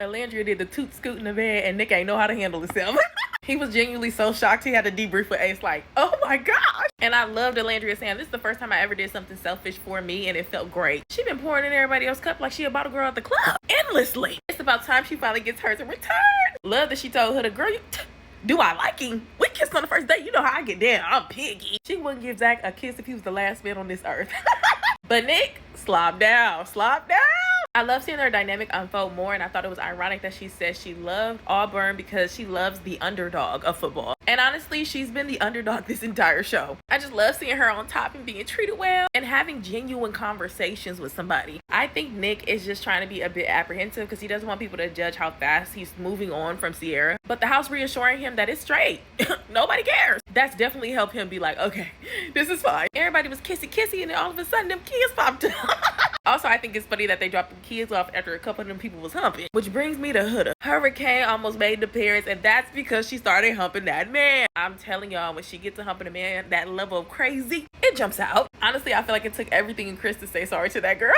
Alandria did the toot scoot in the bed and Nick ain't know how to handle himself. He was genuinely so shocked he had to debrief with Ace like, oh my gosh. And I loved Alandria saying, this is the first time I ever did something selfish for me and it felt great. She been pouring in everybody else's cup like she a bottle girl at the club. Endlessly. It's about time she finally gets hers in return. Love that she told her the girl, do I like him? We kissed on the first date. You know how I get down. I'm piggy. She wouldn't give Zach a kiss if he was the last man on this earth. But Nick, slob down. Slop down. I love seeing their dynamic unfold more, and I thought it was ironic that she said she loved Auburn because she loves the underdog of football. And honestly, she's been the underdog this entire show. I just love seeing her on top and being treated well and having genuine conversations with somebody. I think Nick is just trying to be a bit apprehensive because he doesn't want people to judge how fast he's moving on from Sierra. But the house reassuring him that it's straight. Nobody cares. That's definitely helped him be like, okay, this is fine. Everybody was kissy and then all of a sudden them kids popped up. Also, I think it's funny that they dropped the kids off after a couple of them people was humping. Which brings me to Huda. Hurricane almost made an appearance, and that's because she started humping that man. I'm telling y'all, when she gets to humping a man, that level of crazy, it jumps out. Honestly, I feel like it took everything in Chris to say sorry to that girl.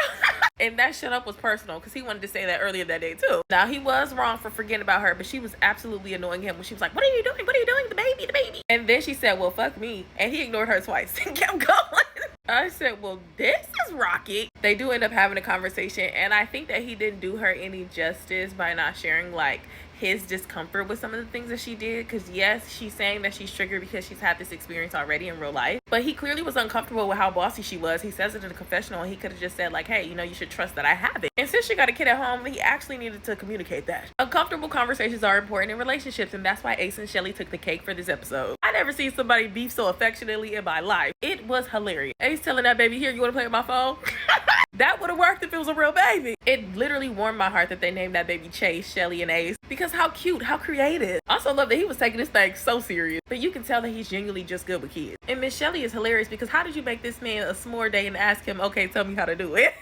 And that shut up was personal because he wanted to say that earlier that day too. Now, he was wrong for forgetting about her, but she was absolutely annoying him when she was like, what are you doing? What are you doing? The baby, the baby. And then she said, well, fuck me. And he ignored her twice and kept going. I said, well, this is Rocket. They do end up having a conversation, and I think that he didn't do her any justice by not sharing like his discomfort with some of the things that she did, because yes, she's saying that she's triggered because she's had this experience already in real life, but he clearly was uncomfortable with how bossy she was. He says it in the confessional, and he could have just said like, hey, you know, you should trust that I have it. And since she got a kid at home, he actually needed to communicate that. Uncomfortable conversations are important in relationships, and that's why Ace and Shelly took the cake for this episode. I never seen somebody beef so affectionately in my life. It was hilarious. Ace telling that baby, here, you want to play with my phone? That would have worked if it was a real baby. It literally warmed my heart that they named that baby Chase, Shelly, and Ace, because how cute, how creative. Also love that he was taking this thing so serious, but you can tell that he's genuinely just good with kids. And Miss Shelly is hilarious because how did you make this man a s'more day and ask him, okay, tell me how to do it?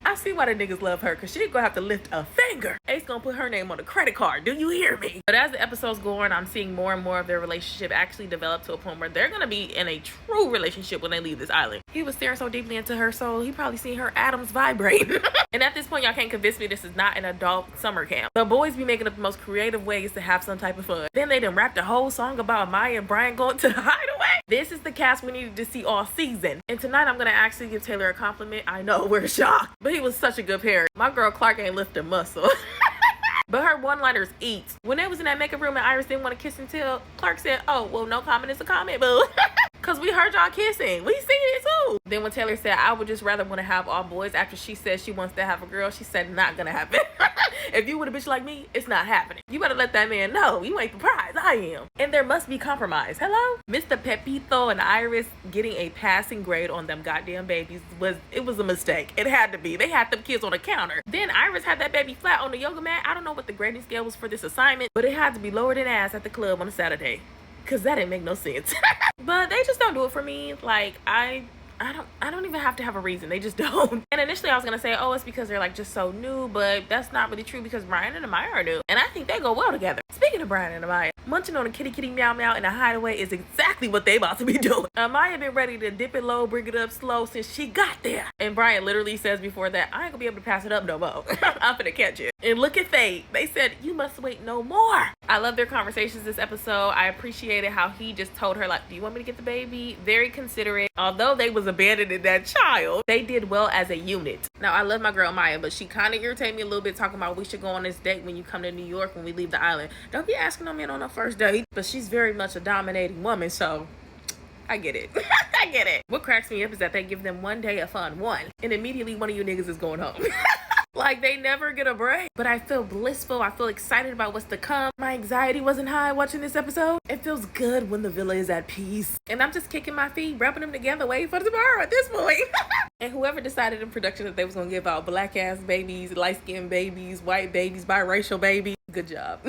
I see why the niggas love her, because she ain't gonna have to lift a finger. Ace gonna put her name on the credit card. Do you hear me? But as the episode's go on, I'm seeing more and more of their relationship actually develop to a point where they're gonna be in a true relationship when they leave this island. He was staring so deeply into her soul, he probably seen her atoms vibrate. And at this point, y'all can't convince me this is not an adult summer camp. The boys be making up the most creative ways to have some type of fun. Then they done rapped a whole song about Maya and Brian going to the hideaway. This is the cast we needed to see all season. And tonight I'm gonna actually give Taylor a compliment. I know, we're shocked, but he was such a good parent. My girl Clark ain't lifting muscle. But her one-liners eat. When they was in that makeup room and Iris didn't want to kiss until Clark said, oh, well, no comment is a comment, boo. Because we heard y'all kissing. We seen it too. Then when Taylor said, I would just rather want to have all boys, after she said she wants to have a girl, she said, not gonna happen. If you with a bitch like me, it's not happening. You better let that man know. You ain't the prize. I am. And there must be compromise. Hello? Mr. Pepito and Iris getting a passing grade on them goddamn babies was a mistake. It had to be. They had them kids on the counter. Then Iris had that baby flat on the yoga mat. I don't know what the grading scale was for this assignment, but it had to be lower than ass at the club on a Saturday. Cause that didn't make no sense. But they just don't do it for me. Like I don't even have to have a reason. They just don't. And initially I was gonna say, oh, it's because they're like just so new, but that's not really true because Brian and Amaya are new. And I think they go well together. Speaking of Brian and Amaya, munching on a kitty kitty meow meow in a hideaway is exactly what they about to be doing. Amaya been ready to dip it low, bring it up slow since she got there. And Brian literally says before that, I ain't gonna be able to pass it up no more. I'm finna catch it. And look at Faye. They said, you must wait no more. I love their conversations this episode. I appreciated how he just told her, like, do you want me to get the baby? Very considerate. Although they was abandoning that child, they did well as a unit. Now, I love my girl Maya, but she kind of irritated me a little bit talking about we should go on this date when you come to New York when we leave the island. Don't be asking no man on a first date. But she's very much a dominating woman, so I get it. I get it. What cracks me up is that they give them one day of fun, and immediately one of you niggas is going home. Like, they never get a break. But I feel blissful. I feel excited about what's to come. My anxiety wasn't high watching this episode. It feels good when the villa is at peace. And I'm just kicking my feet, rubbing them together, waiting for tomorrow at this point. And whoever decided in production that they was going to give out black-ass babies, light-skinned babies, white babies, biracial babies, good job.